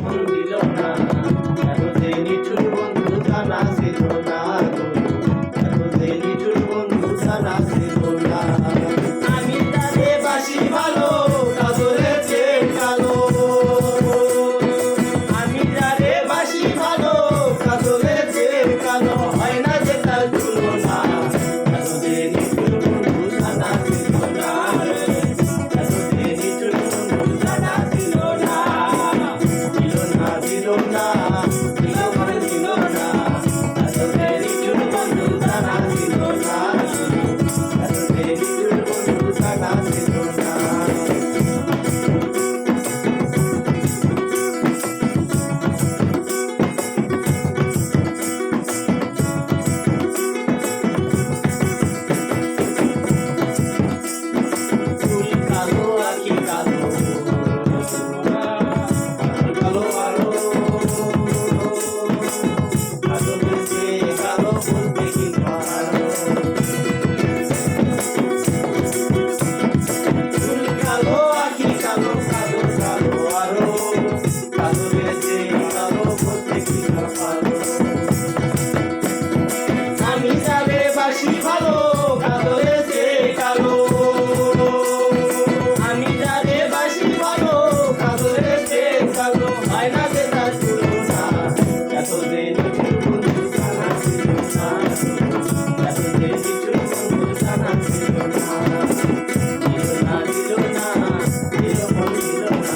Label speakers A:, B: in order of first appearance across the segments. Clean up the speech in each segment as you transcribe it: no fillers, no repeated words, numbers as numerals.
A: মন দিল না, এত যে নিঠুর বন্ধু জানা ছিল না গো, এত যে নিঠুর বন্ধু জানা ছিল না। আমি তারে বাসি ভালো, কাজলে চেয়ে কালো, আমি তারে বাসি ভালো, কাজলে চেয়ে কালো, হয় না যে তার তুলনা, এত যে নিঠুর বন্ধু জানা ছিল না, এত যে নিঠুর বন্ধু জানা ছিল না। দিল না, দিল না, দিল মন দিল না, এত যে নিঠুর বন্ধু জানা ছিল না, এত যে নিঠুর বন্ধু জানা ছিল না। চুল কালো, আঁখি কালো, কালো আলো, কালো বলতে কালো বলতে কি ভালো। চুল কালো, আঁখি কালো, কালো কালো আলো, কালো বলতে কালো বলতে কি ভালো। আমি যারে বাসি ভালো, কাজলে চেয়ে কালো, আমি যারে বাসি ভালো, কাজলে চেয়ে কালো, হয় না যে তার তুলনা, এত যে নিঠুর বন্ধু জানা ছিল না, এত যে নিঠুর বন্ধু জানা ছিল না। দিল না, দিল না, দিল মন দিল না,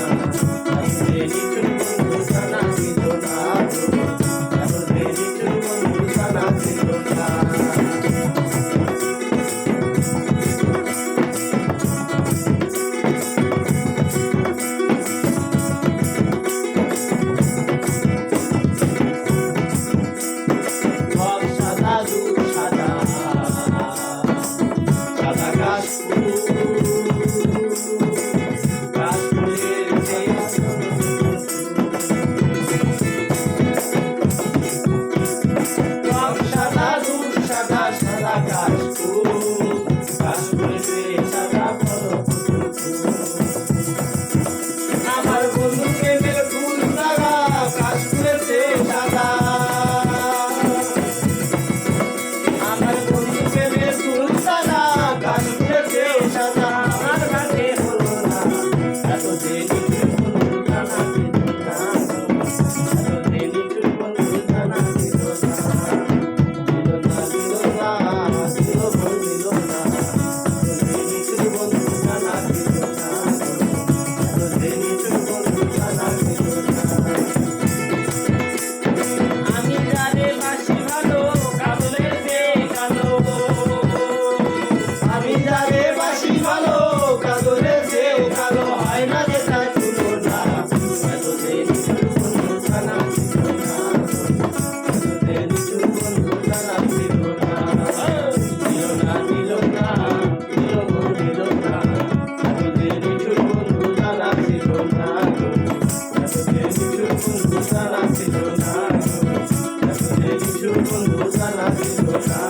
A: এত যে নিঠুর বন্ধু জানা ছিল না, এত যে নিঠুর বন্ধু জানা ছিল না। রং সাদা, দুধ সাদা, সাদা কাশফুল, কাশফুলের চেয়ে রং সাদা, দুধ সাদা, সাদা কাশফুল, কাশফুলের চেয়ে সাদা পদ্ম ফুল। আমার বন্ধু প্রেমের ফুল লাগা, কাশফুলের চেয়ে সাদা, আমার বন্ধু প্রেমের ফুল সাদা, কাশফুলের চেয়ে সাদা, আমার কাছে হলো না, এত যে নিঠুর বন্ধু জানা ছিল না, এত যে নিঠুর বন্ধু জানা ছিল না। দিল না, দিল না, দিল মন দিল না, এত যে নিঠুর বন্ধু জানা ছিল না, এত যে নিঠুর বন্ধু জানা ছিল না। আমি যারে বাসি ভালো, কাজলে চেয়ে কালো, আমি যারে বাসি ভালো, কাজলে চেয়ে কালো, হয় না যে তার তুলনা, এত যে নিঠুর বন্ধু জানা ছিল না, এত যে নিঠুর বন্ধু জানা ছিল না। দিল না, দিল না, দিল মন দিল না, এত যে নিঠুর বন্ধু জানা ছিল না, এত যে নিঠুর বন্ধু জানা ছিল না, এত যে নিঠুর বন্ধু জানা ছিল না।